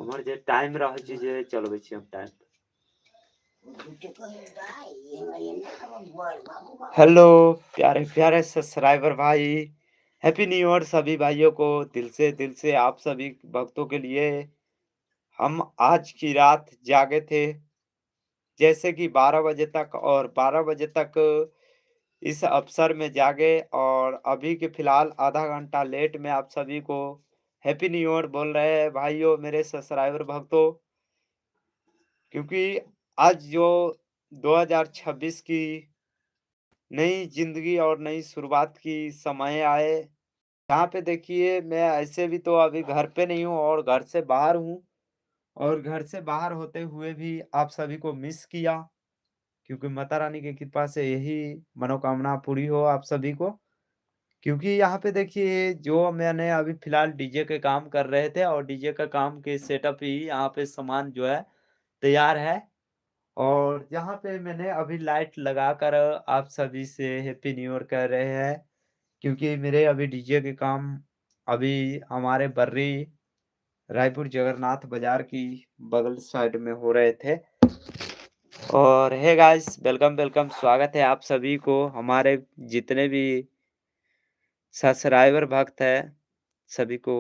हमर जे टाइम रह जे चलबै छी हम टाइम। हेलो प्यारे प्यारे सब्सक्राइबर भाई, हैप्पी न्यू ईयर सभी भाइयों को दिल से आप सभी भक्तों के लिए। हम आज की रात जागे थे जैसे कि 12 बजे तक, और 12 बजे तक इस अवसर में जागे, और अभी के फिलहाल आधा घंटा लेट में आप सभी को हैप्पी न्यू ईयर बोल रहे हैं भाइयों, मेरे सब्सक्राइबर भक्तों। क्योंकि आज जो 2026 की नई ज़िंदगी और नई शुरुआत की समय आए, यहाँ पे देखिए मैं ऐसे भी तो अभी घर पे नहीं हूँ और घर से बाहर हूँ, और घर से बाहर होते हुए भी आप सभी को मिस किया, क्योंकि माता रानी की कृपा से यही मनोकामना पूरी हो आप सभी को। क्योंकि यहाँ पे देखिए जो मैंने अभी फ़िलहाल डीजे के काम कर रहे थे, और डीजे का काम के सेटअप ही यहाँ पे सामान जो है तैयार है। और यहाँ पे मैंने अभी लाइट लगाकर आप सभी से हैप्पी न्यू ईयर कह रहे हैं, क्योंकि मेरे अभी डीजे के काम अभी हमारे बर्री रायपुर जगन्नाथ बाज़ार की बगल साइड में हो रहे थे। और हे गाइस, वेलकम वेलकम, स्वागत है आप सभी को, हमारे जितने भी सब्सक्राइबर भक्त हैं, सभी को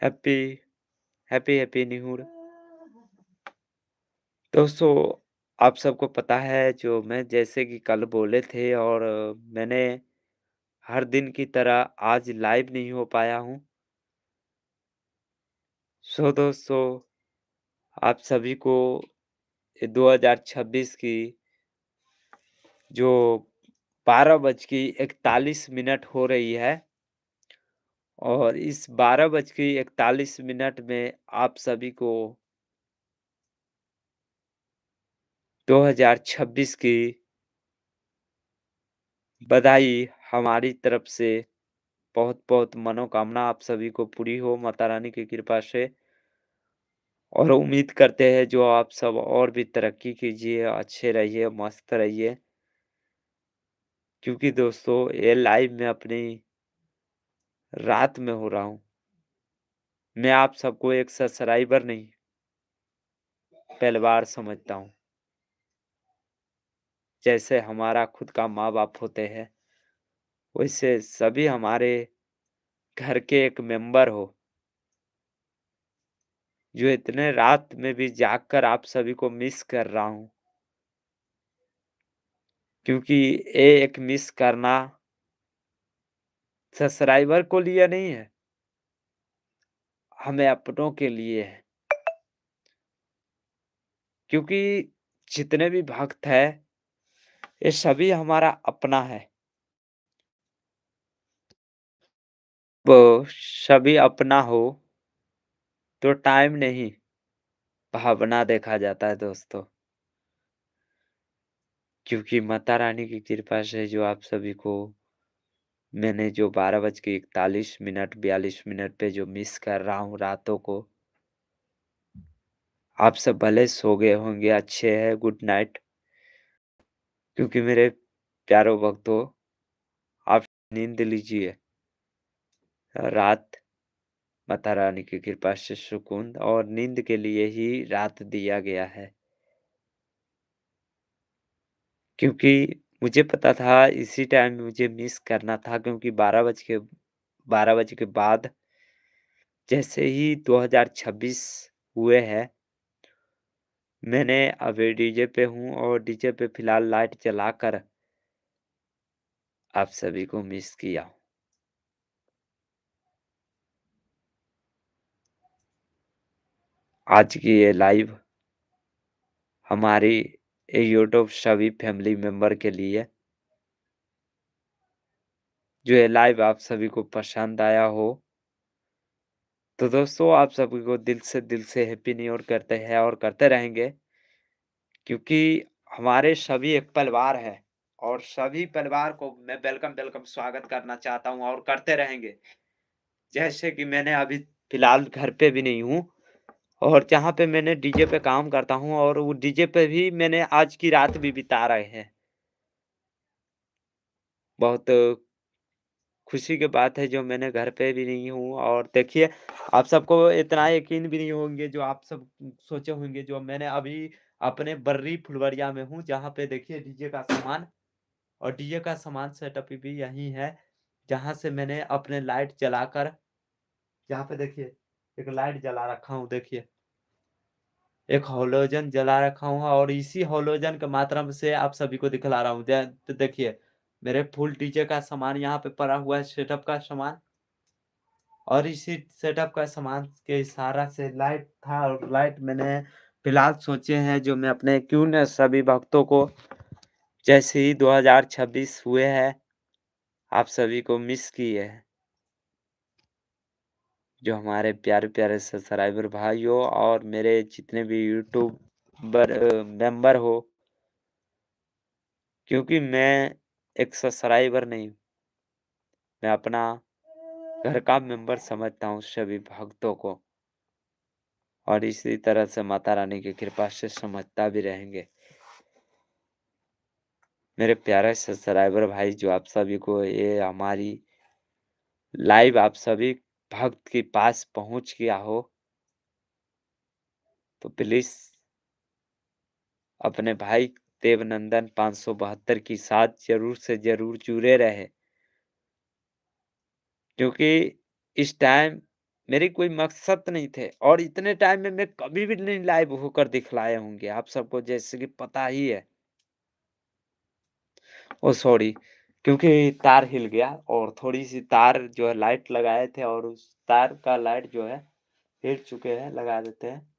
हैप्पी हैप्पी न्यू ईयर। दोस्तों, आप सबको पता है जो मैं जैसे कि कल बोले थे, और मैंने हर दिन की तरह आज लाइव नहीं हो पाया हूँ। सो दोस्तों, आप सभी को 2026 की जो 12:41 हो रही है, और इस 12:41 में आप सभी को 2026 की बधाई हमारी तरफ से। बहुत-बहुत मनोकामना आप सभी को पूरी हो माता रानी की कृपा से, और उम्मीद करते हैं जो आप सब और भी तरक्की कीजिए, अच्छे रहिए, मस्त रहिए। क्योंकि दोस्तों ये लाइव मैं अपनी रात में हो रहा हूँ। मैं आप सबको एक सब्सक्राइबर नहीं, परिवार समझता हूँ। जैसे हमारा खुद का माँ-बाप होते हैं, वैसे सभी हमारे घर के एक मेंबर हो, जो इतने रात में भी जाग कर आप सभी को मिस कर रहा हूँ। क्योंकि ये एक मिस करना सब्सक्राइबर को लिए नहीं है, हमें अपनों के लिए है। क्योंकि जितने भी भक्त हैं, ये सभी हमारा अपना है। वो सभी अपना हो तो टाइम नहीं, भावना देखा जाता है दोस्तों। क्योंकि माता रानी की कृपा से जो आप सभी को मैंने जो 12:41 42 पे जो मिस कर रहा हूँ रातों को, आप सब भले सो गए होंगे, अच्छे हैं, गुड नाइट। क्योंकि मेरे प्यारों भक्तों, आप नींद लीजिए। रात माता रानी की कृपा से सुकून और नींद के लिए ही रात दिया गया है। क्योंकि मुझे पता था इसी टाइम मुझे मिस करना था, क्योंकि 12 बजे के बाद जैसे ही 2026 हुए हैं, मैंने अभी डीजे पे हूँ, और डीजे पे फिलहाल लाइट जलाकर आप सभी को मिस किया। आज की ये लाइव हमारी यूट्यूब सभी फैमिली मेंबर के लिए, जो ये लाइव आप सभी को पसंद आया हो, तो दोस्तों आप सभी को दिल से हैप्पी न्यू ईयर करते हैं और करते रहेंगे। क्योंकि हमारे सभी एक परिवार है, और सभी परिवार को मैं वेलकम वेलकम स्वागत करना चाहता हूँ, और करते रहेंगे। जैसे कि मैंने अभी फिलहाल घर पे भी नहीं हूँ, और जहाँ पे मैंने डीजे पे काम करता हूँ, और वो डीजे पे भी मैंने आज की रात भी बिता रहे हैं। बहुत खुशी की बात है जो मैंने घर पे भी नहीं हूँ और देखिए आप सबको इतना यकीन भी नहीं होंगे जो आप सब सोचे होंगे जो मैंने अभी अपने बर्री फुलवरिया में हूँ जहाँ पे देखिए डीजे का सामान और डीजे का सामान सेटअप भी यहीं है, जहाँ से मैंने अपने लाइट जलाकर यहाँ पे देखिए एक लाइट जला रखा हूँ देखिए। एक हैलोजन जला रखा हूँ और इसी हैलोजन के माध्यम से आप सभी को दिखला रहा हूँ। तो देखिए मेरे फुल डीजे का सामान यहाँ पे पड़ा हुआ है, सेटअप का सामान और इसी सेटअप का सामान के इशारा से लाइट था और लाइट मैंने फिलहाल सोचे हैं जो मैं अपने क्यों न सभी भक्तों को जैसे ही 2026 हुए हैं, आप सभी को मिस किए हैं। जो हमारे प्यारे-प्यारे सब्सक्राइबर भाइयों और मेरे जितने भी मेंबर हो, क्योंकि मैं एक सब्सक्राइबर नहीं, मैं अपना घर का मेंबर समझता हूँ सभी भक्तों को और इसी तरह से माता रानी की कृपा से समझता भी रहेंगे। मेरे प्यारे सब्सक्राइबर भाई जो आप सभी को ये हमारी लाइव आप सभी भक्त के पास पहुँच गया हो, तो प्लीज़ अपने भाई देवनंदन 572 के साथ ज़रूर से ज़रूर जुड़े रहें। क्योंकि इस टाइम मेरी कोई मकसद नहीं थे और इतने टाइम में मैं कभी भी नहीं लाइव होकर दिखलाए होंगे, आप सबको जैसे कि पता ही है। ओह सॉरी क्योंकि तार हिल गया और थोड़ी-सी तार जो है लाइट लगाए थे और उस तार का लाइट जो है हिल चुके हैं, लगा देते हैं।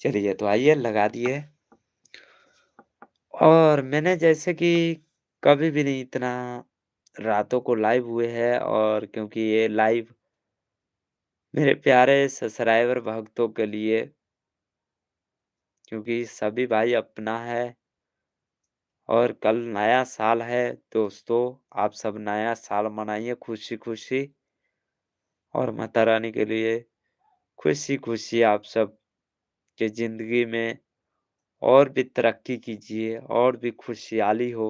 चलिए तो आइए लगा दिए और मैंने जैसे कि कभी भी नहीं इतना रातों को लाइव हुए हैं और क्योंकि ये लाइव मेरे प्यारे सब्सक्राइबर भक्तों के लिए क्योंकि सभी भाई अपना है और कल नया साल है दोस्तों, आप सब नया साल मनाइए खुशी-खुशी और माता रानी के लिए खुशी-खुशी आप सब के ज़िंदगी में और भी तरक्की कीजिए और भी खुशहाली हो।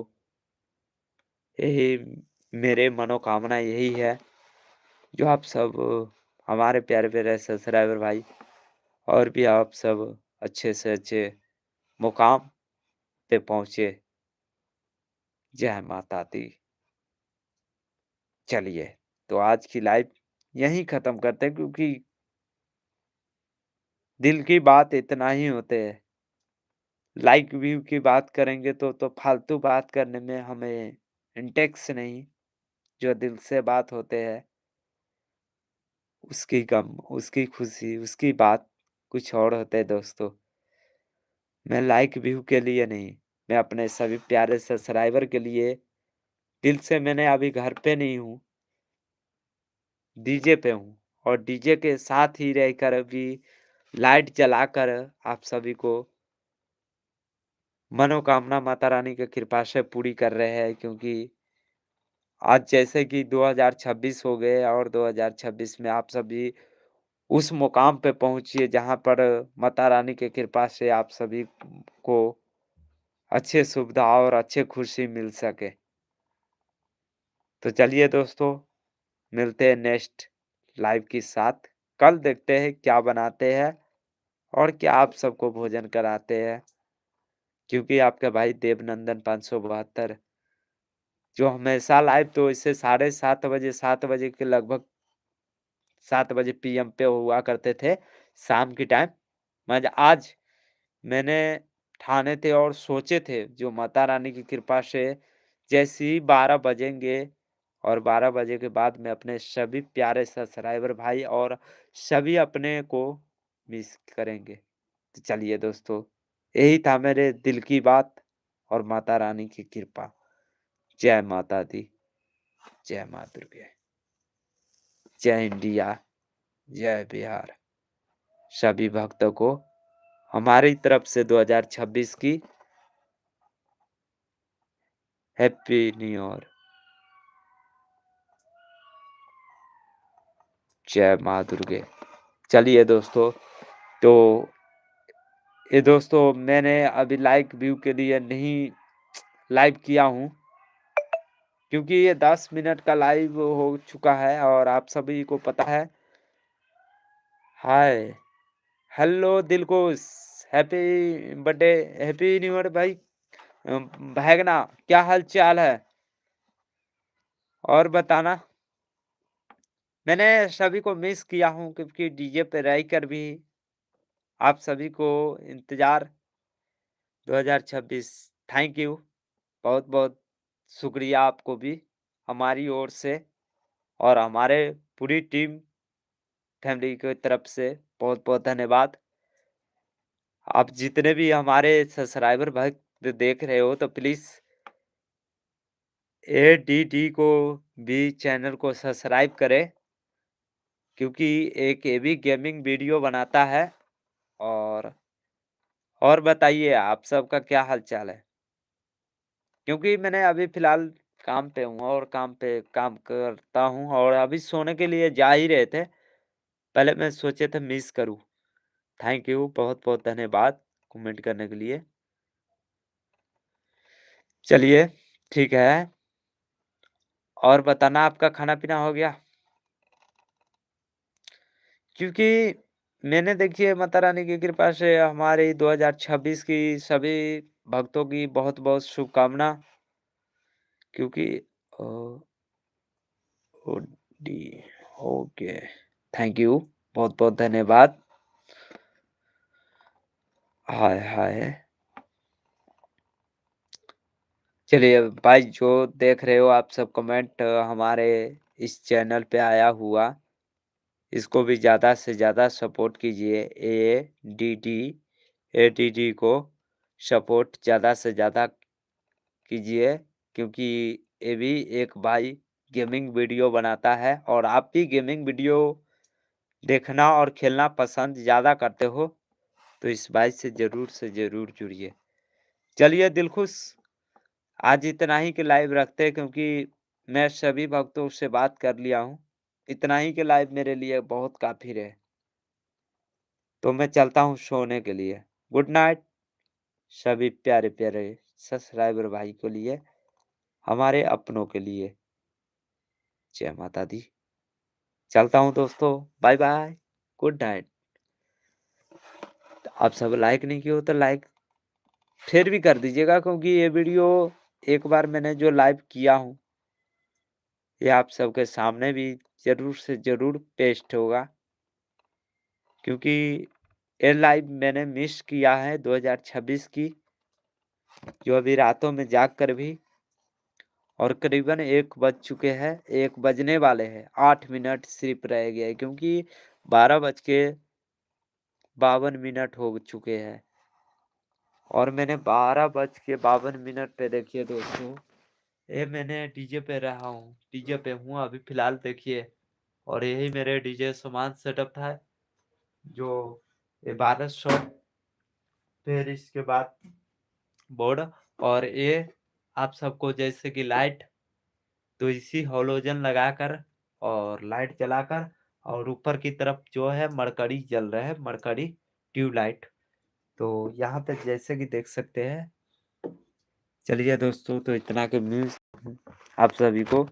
यही मेरे मनोकामना यही है, जो आप सब हमारे प्यारे-प्यारे सब्सक्राइबर भाई और भी आप सब अच्छे से अच्छे मुकाम पे पहुँचे। जय माता दी। चलिए, तो आज की लाइव यहीं ख़त्म करते हैं क्योंकि दिल की बात इतना ही होते है। लाइक व्यू की बात करेंगे तो फालतू बात करने में हमें इंटेक्स नहीं, जो दिल से बात होते हैं, उसकी गम, उसकी खुशी, उसकी बात कुछ और होते हैं दोस्तों। मैं लाइक व्यू के लिए नहीं, मैं अपने सभी प्यारे सब्सक्राइबर के लिए दिल से मैंने अभी घर पे नहीं हूँ, डीजे पे हूँ और डीजे के साथ ही रहकर अभी लाइट जलाकर आप सभी को मनोकामना माता रानी की कृपा से पूरी कर रहे हैं क्योंकि आज जैसे कि 2026 हो गए और 2026 में आप सभी उस मुकाम पे पहुँचिए जहाँ पर माता रानी की कृपा से आप सभी को अच्छे सुविधा और अच्छे खुशी मिल सके। तो चलिए दोस्तों, मिलते हैं नेक्स्ट लाइव के साथ। कल देखते हैं क्या बनाते हैं और क्या आप सबको भोजन कराते हैं क्योंकि आपका भाई देवनंदन 572 जो हमेशा लाइव तो इससे 7:30 बजे के लगभग 7 बजे पीएम पे हुआ करते थे, शाम के टाइम। आज मैंने ठाने थे और सोचे थे जो माता रानी की कृपा से जैसे ही 12 बजेंगे और 12 बजे के बाद मैं अपने सभी प्यारे सब्सक्राइबर भाई और सभी अपने को मिस करेंगे। तो चलिए दोस्तों, यही था मेरे दिल की बात और माता रानी की कृपा। जय माता दी, जय माँ दुर्गे, जय इंडिया, जय बिहार। सभी भक्तों को हमारी तरफ से 2026 की हैप्पी न्यू ईयर। जय माँ दुर्गे। चलिए दोस्तों, तो ये दोस्तों मैंने अभी लाइक व्यू के लिए नहीं लाइव किया हूँ। क्योंकि ये 10 मिनट का लाइव हो चुका है और आप सभी को पता है। Hi, hello Dilkush, happy birthday, happy new year भाई। भागना, क्या हाल चाल है? और बताना। मैंने सभी को मिस किया हूँ क्योंकि डीजे पे रह कर भी आप सभी को इंतजार 2026। थैंक यू, बहुत बहुत शुक्रिया आपको भी हमारी ओर से और हमारे पूरी टीम फैमिली की तरफ से बहुत बहुत धन्यवाद। आप जितने भी हमारे सब्सक्राइबर भक्त देख रहे हो तो प्लीज़ एडीडी को भी चैनल को सब्सक्राइब करें, क्योंकि एक ये भी गेमिंग वीडियो बनाता है। और और बताइए आप सबका क्या हाल चाल है? क्योंकि मैंने अभी फ़िलहाल काम पे हूँ और काम पे काम करता हूँ और अभी सोने के लिए जा ही रहे थे। पहले मैं सोचे थे मिस करूँ। थैंक यू, बहुत-बहुत धन्यवाद कमेंट करने के लिए। चलिए, ठीक है। और बताना आपका खाना-पीना हो गया? क्योंकि मैंने देखिए माता रानी की कृपा से हमारी 2026 की सभी भक्तों की बहुत-बहुत शुभकामना, क्योंकि अ, ओडी ओके, थैंक यू, बहुत-बहुत धन्यवाद। हाय, हाय! चलिए भाई, जो देख रहे हो आप सब कमेंट हमारे इस चैनल पे आया हुआ, इसको भी ज़्यादा से ज़्यादा सपोर्ट कीजिए। एडीडी को सपोर्ट ज़्यादा से ज़्यादा कीजिए, क्योंकि ये भी एक भाई गेमिंग वीडियो बनाता है और आप भी गेमिंग वीडियो देखना और खेलना पसंद ज़्यादा करते हो, तो इस भाई से ज़रूर जुड़िए। चलिए दिलखुश, आज इतना ही के लाइव रखते हैं, क्योंकि मैं सभी भक्तों से बात कर लिया हूँ। इतना ही के लाइव मेरे लिए बहुत काफ़ी रहे। तो मैं चलता हूँ सोने के लिए। गुड नाइट सभी प्यारे-प्यारे सब्सक्राइबर भाई के लिए, हमारे अपनों के लिए। जय माता दी। चलता हूँ दोस्तों, बाय-बाय, गुड नाइट। आप सब लाइक नहीं किए हो तो लाइक फिर भी कर दीजिएगा, क्योंकि ये वीडियो एक बार मैंने जो लाइव किया हूँ, ये आप सबके सामने भी ज़रूर से ज़रूर पेस्ट होगा, क्योंकि ये लाइव मैंने मिस किया है 2026 की, जो अभी रातों में जाग कर भी और करीबन 1 बज चुके हैं, 1 बजने वाले हैं, 8 मिनट सिर्फ रह गए, क्योंकि 12 बज के 52 मिनट हो चुके हैं और मैंने 12 बज के 52 मिनट पे देखिए दोस्तों, ये मैंने डीजे पे रहा हूँ, डीजे पे हूँ अभी फ़िलहाल देखिए। और यही मेरे डीजे सामान सेटअप था, जो ये 1200, फिर इसके बाद बोर्ड, और ये आप सबको जैसे कि लाइट, तो इसी हॉलोजन लगाकर और लाइट जलाकर और ऊपर की तरफ जो है मरकरी जल रहा है, मरकरी ट्यूबलाइट। तो यहाँ पे जैसे कि देख सकते हैं। चलिए दोस्तों, तो इतना के न्यूज़ आप सभी को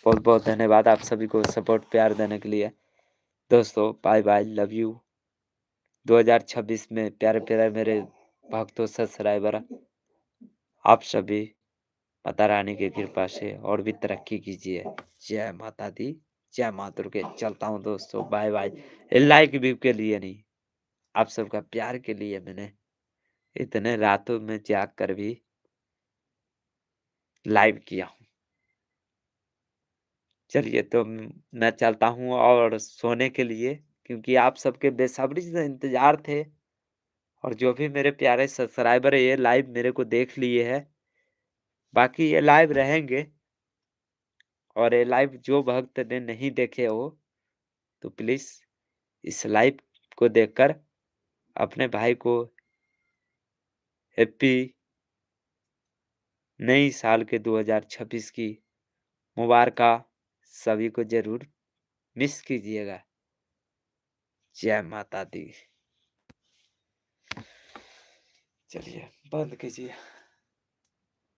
बहुत-बहुत धन्यवाद, आप सभी को सपोर्ट प्यार देने के लिए। दोस्तों बाय-बाय, लव यू। 2026 में प्यारे-प्यारे मेरे भक्तों सब्सक्राइबर, आप सभी माता रानी की कृपा से और भी तरक्की कीजिए। जय माता दी, जय माँ दुर्गे। चलता हूँ दोस्तों, बाय-बाय। लाइक व्यू के लिए नहीं, आप सबका प्यार के लिए मैंने इतने रातों में जाग कर भी लाइव किया हूँ। चलिए तो मैं चलता हूँ और सोने के लिए, क्योंकि आप सबके बेसब्री से इंतज़ार थे और जो भी मेरे प्यारे सब्सक्राइबर ये लाइव मेरे को देख लिए हैं, बाकी ये लाइव रहेंगे। और ये लाइव जो भक्त ने नहीं देखे हो, तो प्लीज़ इस लाइव को देखकर अपने भाई को हैप्पी नई साल के 2026 की मुबारका सभी को ज़रूर मिस कीजिएगा। जय माता दी। चलिए बंद कीजिए।